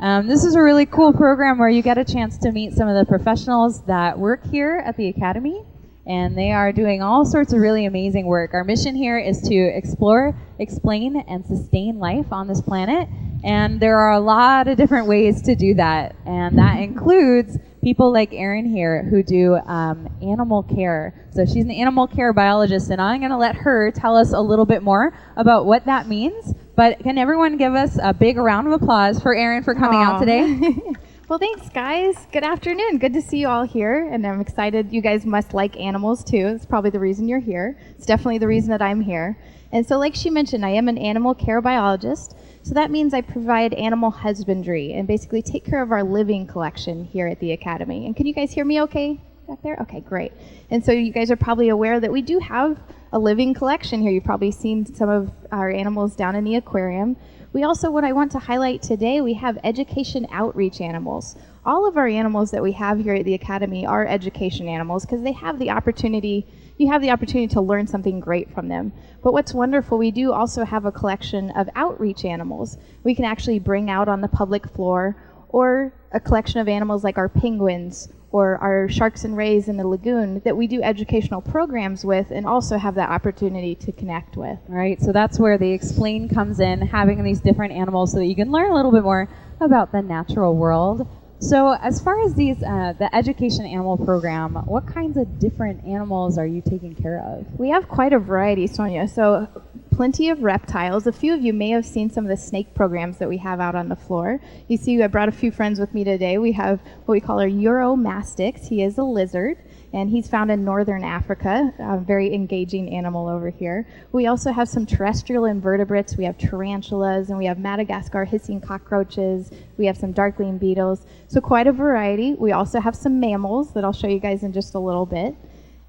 This is a really cool program where you get a chance to meet some of the professionals that work here at the Academy, and they are doing all sorts of really amazing work. Our mission here is to explore, explain, and sustain life on this planet, and there are a lot of different ways to do that, and that includes people like Erin here who do animal care. So she's an animal care biologist, and I'm going to let her tell us a little bit more about what that means. But can everyone give us a big round of applause for Erin for coming out today? Well, thanks, guys. Good afternoon. Good to see you all here, and I'm excited. You guys must like animals, too. It's probably the reason you're here. It's definitely the reason that I'm here. And so like she mentioned, I am an animal care biologist. So that means I provide animal husbandry and basically take care of our living collection here at the Academy. And can you guys hear me okay back there? Okay, great. And so you guys are probably aware that we do have a living collection here. You've probably seen some of our animals down in the aquarium. We also, what I want to highlight today, we have education outreach animals. All of our animals that we have here at the Academy are education animals because they have the opportunity, you have the opportunity to learn something great from them. But what's wonderful, we do also have a collection of outreach animals. We can actually bring out on the public floor, or a collection of animals like our penguins or our sharks and rays in the lagoon that we do educational programs with and also have that opportunity to connect with. All right, so that's where the explain comes in, having these different animals so that you can learn a little bit more about the natural world. So as far as these, the education animal program, what kinds of different animals are you taking care of? We have quite a variety, Sonia. So plenty of reptiles. A few of you may have seen some of the snake programs that we have out on the floor. You see, I brought a few friends with me today. We have what we call our Euromastix. He is a lizard, and he's found in northern Africa, a very engaging animal over here. We also have some terrestrial invertebrates. We have tarantulas, and we have Madagascar hissing cockroaches. We have some darkling beetles. So quite a variety. We also have some mammals that I'll show you guys in just a little bit.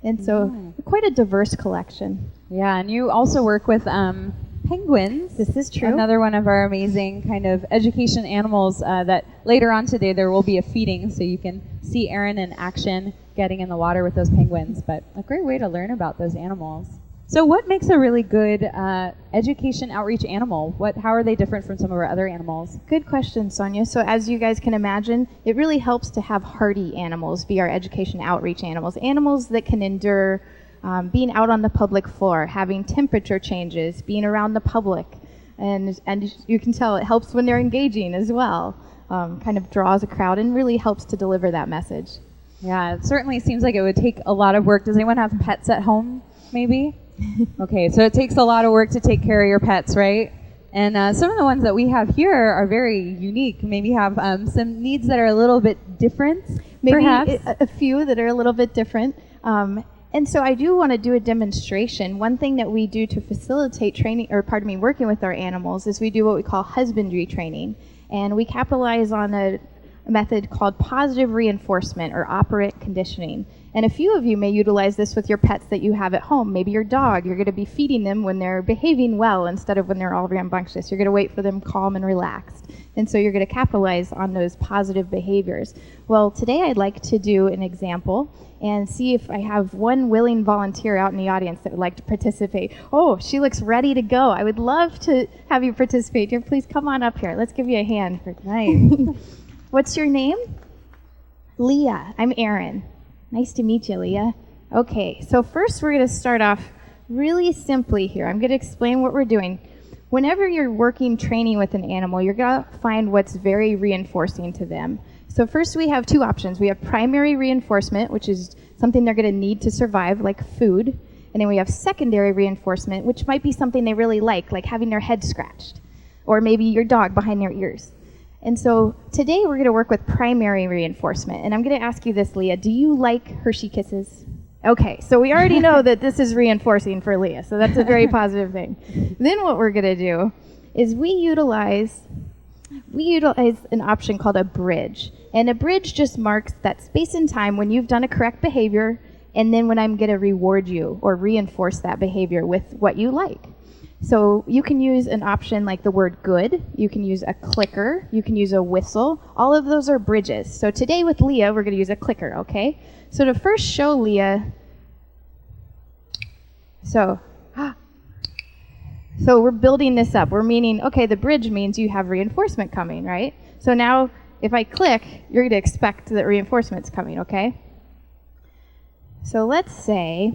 And so quite a diverse collection. Yeah, and you also work with penguins. This is true. Another one of our amazing kind of education animals that later on today there will be a feeding, so you can see Erin in action getting in the water with those penguins. But a great way to learn about those animals. So what makes a really good education outreach animal? How are they different from some of our other animals? Good question, Sonia. So as you guys can imagine, it really helps to have hardy animals be our education outreach animals. Animals that can endure being out on the public floor, having temperature changes, being around the public. And you can tell it helps when they're engaging as well. Kind of draws a crowd and really helps to deliver that message. Yeah, it certainly seems like it would take a lot of work. Does anyone have pets at home, maybe? Okay, so it takes a lot of work to take care of your pets, right? And some of the ones that we have here are very unique, maybe have some needs that are a little bit different, maybe perhaps? A few that are a little bit different. And so I do want to do a demonstration. One thing that we do to facilitate training, working with our animals is we do what we call husbandry training. And we capitalize on a method called positive reinforcement or operant conditioning. And a few of you may utilize this with your pets that you have at home. Maybe your dog, you're going to be feeding them when they're behaving well instead of when they're all rambunctious. You're going to wait for them calm and relaxed. And so you're going to capitalize on those positive behaviors. Well, today I'd like to do an example and see if I have one willing volunteer out in the audience that would like to participate. Oh, she looks ready to go. I would love to have you participate here. Please come on up here. Let's give you a hand for tonight. What's your name? Leah. I'm Erin. Nice to meet you, Leah. Okay, so first we're going to start off really simply here. I'm going to explain what we're doing. Whenever you're working training with an animal, you're going to find what's very reinforcing to them. So first we have two options. We have primary reinforcement, which is something they're going to need to survive, like food. And then we have secondary reinforcement, which might be something they really like having their head scratched, or maybe your dog behind their ears. And so today we're going to work with primary reinforcement. And I'm going to ask you this, Leah. Do you like Hershey Kisses? Okay, so we already know that this is reinforcing for Leah, so that's a very positive thing. Then what we're going to do is we utilize an option called a bridge. And a bridge just marks that space in time when you've done a correct behavior and then when I'm going to reward you or reinforce that behavior with what you like. So you can use an option like the word good, you can use a clicker, you can use a whistle. All of those are bridges. So today with Leah, we're going to use a clicker, okay? So to first show Leah, so we're building this up. We're meaning, okay, the bridge means you have reinforcement coming, right? So now, if I click, you're going to expect that reinforcement's coming, okay? So let's say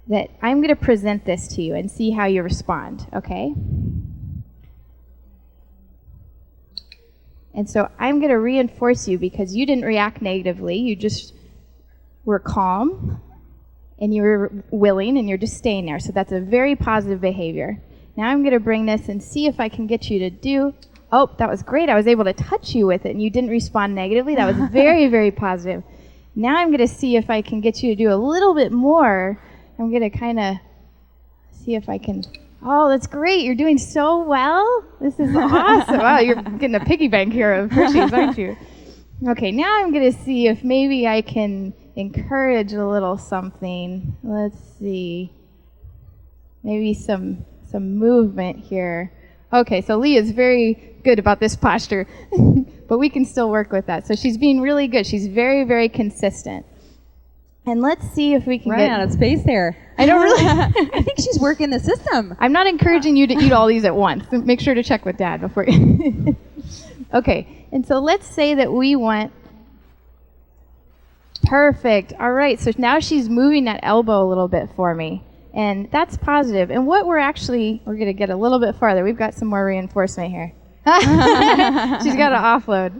that I'm going to present this to you and see how you respond, okay? And so I'm going to reinforce you because you didn't react negatively. You just were calm, and you were willing, and you're just staying there. So that's a very positive behavior. Now I'm going to bring this and see if I can get you to do... Oh, that was great. I was able to touch you with it, and you didn't respond negatively. That was very, very positive. Now I'm going to see if I can get you to do a little bit more. I'm going to kind of see if I can... Oh, that's great. You're doing so well. This is awesome. Wow, you're getting a piggy bank here of Hershey's, aren't you? Okay, now I'm going to see if maybe I can encourage a little something. Let's see. Maybe some movement here. Okay, so Leah's very good about this posture, but we can still work with that. So she's being really good. She's very, very consistent. And let's see if we can get out of space there. I don't really... I think she's working the system. I'm not encouraging you to eat all these at once. Make sure to check with Dad before you... Okay, and so let's say that we want... Perfect. All right, so now she's moving that elbow a little bit for me. And that's positive. And what we're going to get a little bit farther. We've got some more reinforcement here. She's got to offload.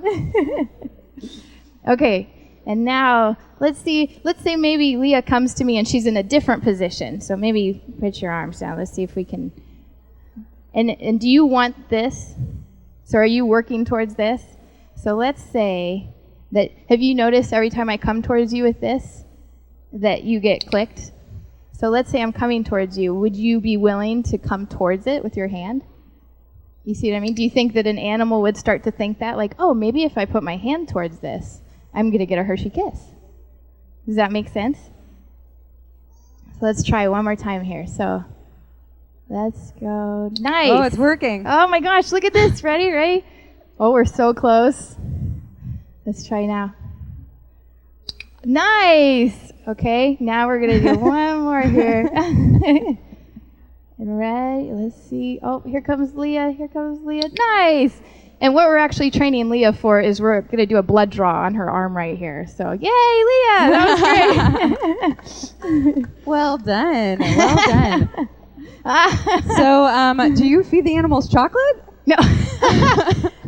Okay, and now let's say maybe Leah comes to me and she's in a different position. So maybe put your arms down. Let's see if we can. And do you want this? So are you working towards this? So let's say that, have you noticed every time I come towards you with this, that you get clicked? So let's say I'm coming towards you. Would you be willing to come towards it with your hand? You see what I mean? Do you think that an animal would start to think that? Like, oh, maybe if I put my hand towards this, I'm going to get a Hershey kiss. Does that make sense? So let's try one more time here. So let's go. Nice. Oh, it's working. Oh my gosh, look at this. Ready? Oh, we're so close. Let's try now. Nice. Okay, now we're going to do one more here. And ready, let's see. Oh, here comes Leah. Nice. And what we're actually training Leah for is we're going to do a blood draw on her arm right here. So, yay, Leah! That was great. Well done. So, do you feed the animals chocolate? No.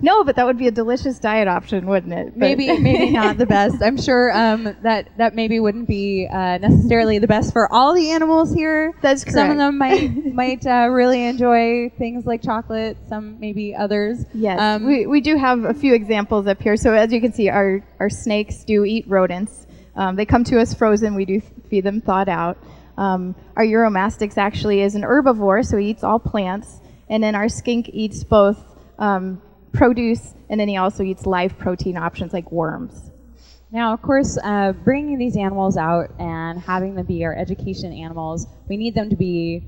No, but that would be a delicious diet option, wouldn't it? Maybe not the best. I'm sure that maybe wouldn't be necessarily the best for all the animals here. That's correct. Some of them might really enjoy things like chocolate. Some maybe others. Yes, we do have a few examples up here. So as you can see, our snakes do eat rodents. They come to us frozen. We do feed them thawed out. Our Euromastix actually is an herbivore, so he eats all plants. And then our skink eats both produce, and then he also eats live protein options like worms. Now, of course, bringing these animals out and having them be our education animals, we need them to be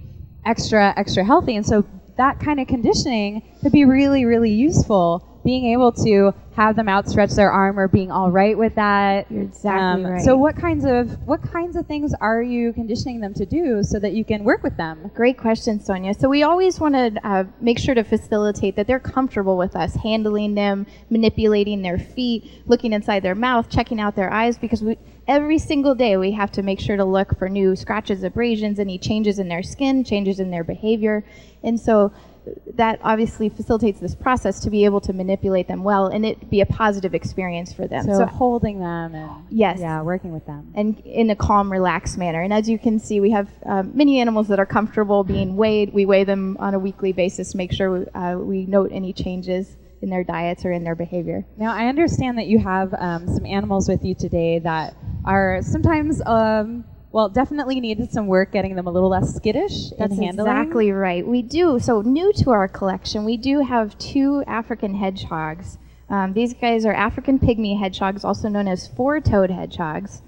extra healthy. And so that kind of conditioning could be really, really useful. Being able to have them outstretch their arm or being all right with that. You're exactly right. So what kinds of things are you conditioning them to do so that you can work with them? Great question, Sonia. So we always want to make sure to facilitate that they're comfortable with us, handling them, manipulating their feet, looking inside their mouth, checking out their eyes, because every single day we have to make sure to look for new scratches, abrasions, any changes in their skin, changes in their behavior. And so that obviously facilitates this process to be able to manipulate them well and it be a positive experience for them. So holding them and yes, working with them. And in a calm, relaxed manner. And as you can see, we have many animals that are comfortable being weighed. We weigh them on a weekly basis, make sure we note any changes in their diets or in their behavior. Now, I understand that you have some animals with you today that are sometimes definitely needed some work getting them a little less skittish That's in handling. Exactly right. We do. So new to our collection, we do have 2 African hedgehogs. These guys are African Pygmy hedgehogs, also known as 4-toed hedgehogs.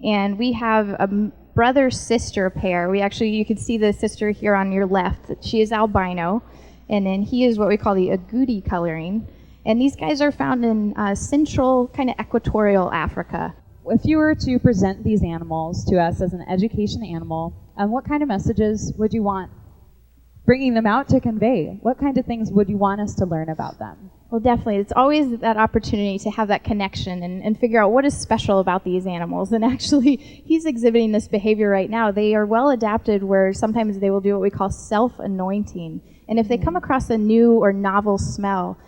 And we have a brother-sister pair. You can see the sister here on your left. She is albino. And then he is what we call the agouti coloring. And these guys are found in central, kind of equatorial Africa. If you were to present these animals to us as an education animal, what kind of messages would you want bringing them out to convey? What kind of things would you want us to learn about them? Well, definitely. It's always that opportunity to have that connection and figure out what is special about these animals. And actually, he's exhibiting this behavior right now. They are well adapted where sometimes they will do what we call self-anointing. And if they come across a new or novel smell,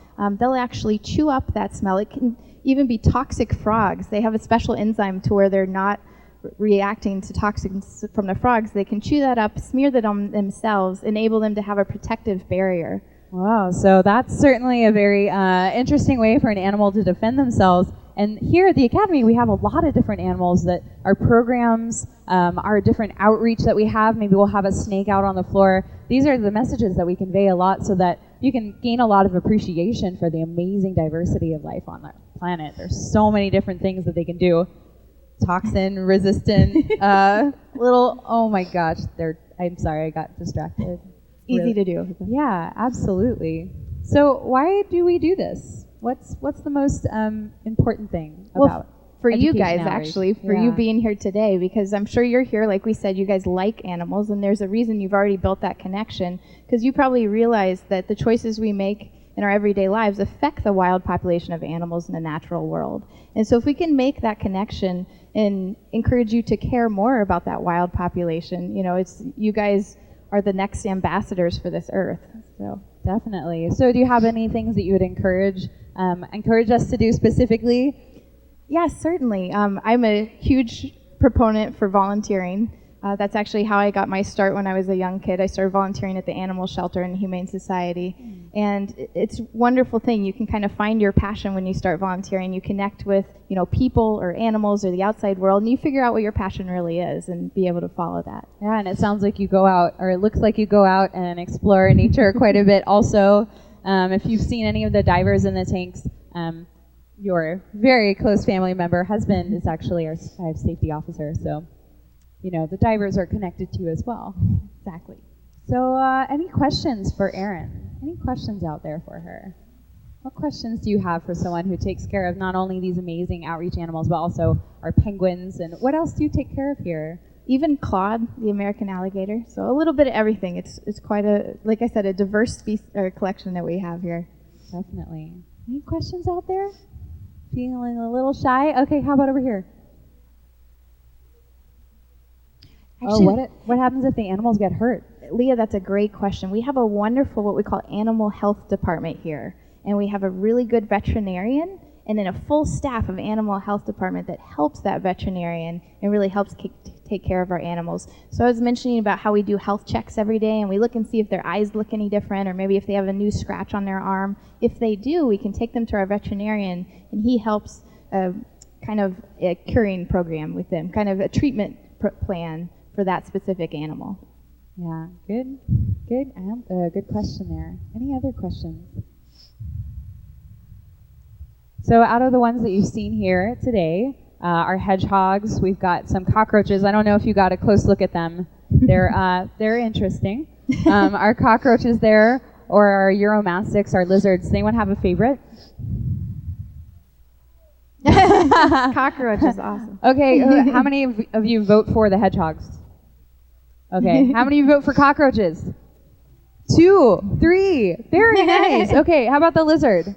they'll actually chew up that smell. It can even be toxic frogs. They have a special enzyme to where they're not reacting to toxins from the frogs. They can chew that up, smear that on themselves, enable them to have a protective barrier. Wow, so that's certainly a very interesting way for an animal to defend themselves. And here at the Academy, we have a lot of different animals that our programs, our different outreach that we have. Maybe we'll have a snake out on the floor. These are the messages that we convey a lot so that you can gain a lot of appreciation for the amazing diversity of life on the planet. There's so many different things that they can do. Toxin resistant, oh my gosh, I'm sorry, I got distracted. Easy to do. Yeah, absolutely. So why do we do this? What's the most important thing about for you education guys, outreach? actually, for you being here today, because I'm sure you're here, like we said, you guys like animals, and there's a reason you've already built that connection, because you probably realize that the choices we make in our everyday lives affect the wild population of animals in the natural world. And so if we can make that connection and encourage you to care more about that wild population, you guys are the next ambassadors for this earth. So definitely. So do you have any things that you would encourage us to do specifically? Yes, certainly. I'm a huge proponent for volunteering. That's actually how I got my start when I was a young kid. I started volunteering at the animal shelter in the Humane Society. And it's a wonderful thing. You can kind of find your passion when you start volunteering. You connect with, people or animals or the outside world, and you figure out what your passion really is and be able to follow that. Yeah, and it sounds like you go out, or it looks like you go out and explore nature quite a bit also. If you've seen any of the divers in the tanks, your very close family member, husband, is actually our safety officer, so the divers are connected to you as well. Exactly. So any questions for Erin? Any questions out there for her? What questions do you have for someone who takes care of not only these amazing outreach animals, but also our penguins, and what else do you take care of here? Even Claude, the American alligator. So a little bit of everything. It's quite like I said, a diverse collection that we have here. Definitely. Any questions out there? Feeling a little shy? Okay, how about over here? Actually, what happens if the animals get hurt? Leah, that's a great question. We have a wonderful, what we call animal health department here. And we have a really good veterinarian and then a full staff of animal health department that helps that veterinarian and really helps take care of our animals. So I was mentioning about how we do health checks every day, and we look and see if their eyes look any different, or maybe if they have a new scratch on their arm. If they do, we can take them to our veterinarian, and he helps kind of a curing program with them, kind of a treatment plan for that specific animal. Yeah, good question there. Any other questions? So out of the ones that you've seen here today, our hedgehogs, we've got some cockroaches. I don't know if you got a close look at them. They're interesting. Our cockroaches there, or our Uromastics, our lizards. Does anyone have a favorite? Cockroach is awesome. Okay, how many of you vote for the hedgehogs? Okay, how many of you vote for cockroaches? 2, 3, very nice. Okay, how about the lizard?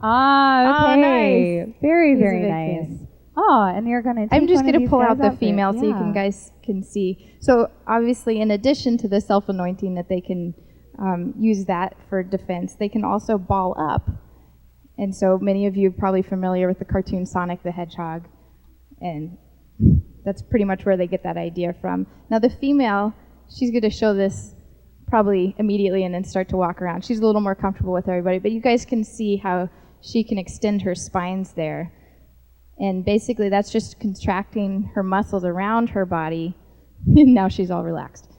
Ah, okay. Oh, nice. Very, very nice. Fan. Oh, and you're going to take I'm just going to pull out the female there. so you guys can see. So obviously, in addition to the self-anointing that they can use that for defense, they can also ball up. And so many of you are probably familiar with the cartoon Sonic the Hedgehog. And that's pretty much where they get that idea from. Now the female, she's going to show this probably immediately and then start to walk around. She's a little more comfortable with everybody, but you guys can see how she can extend her spines there. And basically that's just contracting her muscles around her body, and now she's all relaxed.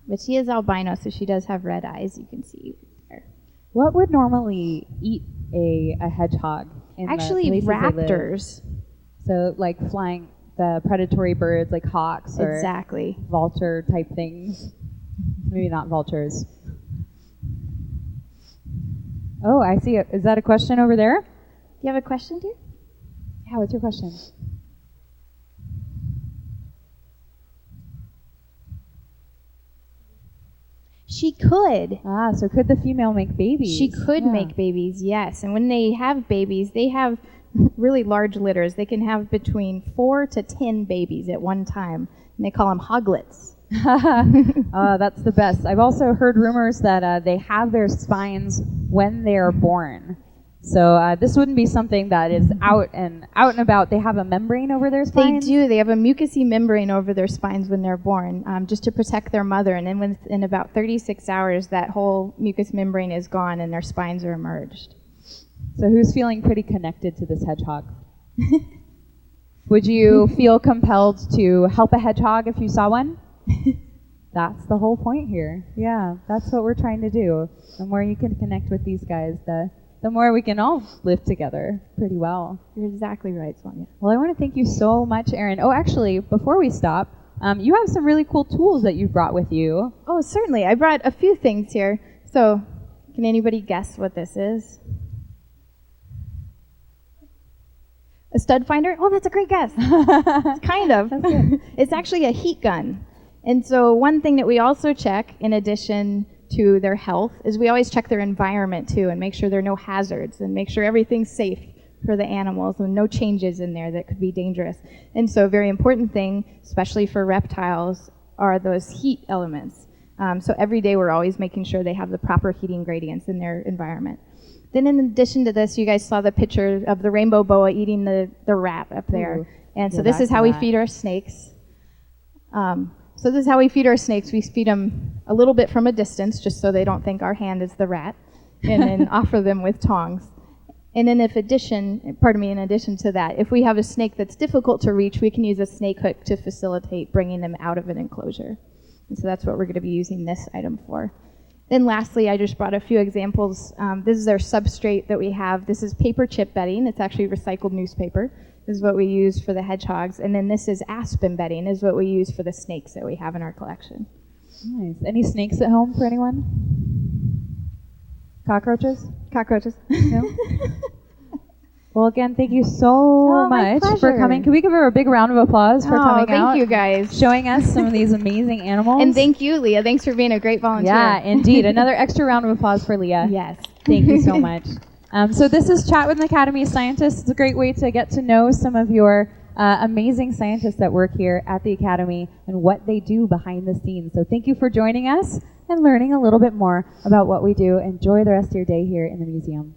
But she is albino, so she does have red eyes, you can see there. What would normally eat a hedgehog? Actually, raptors. So like flying, the predatory birds like hawks or exactly. vulture type things. Maybe not vultures. Oh, I see it. Is that a question over there? Do you have a question, dear? Yeah, what's your question? She could. So could the female make babies? She could make babies, yes. And when they have babies, they have really large litters. They can have between 4 to 10 babies at one time, and they call them hoglets. That's the best. I've also heard rumors that they have their spines when they are born. So this wouldn't be something that is out and about. They have a membrane over their spines? They do. They have a mucousy membrane over their spines when they're born, just to protect their mother. And then within about 36 hours, that whole mucous membrane is gone and their spines are emerged. So who's feeling pretty connected to this hedgehog? Would you feel compelled to help a hedgehog if you saw one? That's the whole point here. Yeah, that's what we're trying to do. The more you can connect with these guys, the more we can all live together pretty well. You're exactly right, Sonia. Well, I want to thank you so much, Erin. Oh, actually, before we stop, you have some really cool tools that you brought with you. Oh, certainly. I brought a few things here. So, can anybody guess what this is? A stud finder? Oh, that's a great guess. Kind of. That's good. It's actually a heat gun. And so one thing that we also check, in addition to their health, is we always check their environment too and make sure there are no hazards and make sure everything's safe for the animals and no changes in there that could be dangerous. And so a very important thing, especially for reptiles, are those heat elements. So every day we're always making sure they have the proper heating gradients in their environment. Then in addition to this, you guys saw the picture of the rainbow boa eating the rat up there. Ooh. And so this is how we feed our snakes. So this is how we feed our snakes. We feed them a little bit from a distance, just so they don't think our hand is the rat, and then offer them with tongs. And then in addition to that, if we have a snake that's difficult to reach, we can use a snake hook to facilitate bringing them out of an enclosure. And so that's what we're going to be using this item for. Then lastly, I just brought a few examples. This is our substrate that we have. This is paper chip bedding. It's actually recycled newspaper. This is what we use for the hedgehogs. And then this is aspen bedding, is what we use for the snakes that we have in our collection. Nice. Any snakes at home for anyone? Cockroaches? Cockroaches. No? Well, again, thank you so much for coming. Can we give her a big round of applause for coming out? Thank you, guys. Showing us some of these amazing animals. And thank you, Leah. Thanks for being a great volunteer. Yeah, indeed. Another extra round of applause for Leah. Yes. Thank you so much. So this is Chat with an Academy Scientist. It's a great way to get to know some of your amazing scientists that work here at the Academy and what they do behind the scenes. So thank you for joining us and learning a little bit more about what we do. Enjoy the rest of your day here in the museum.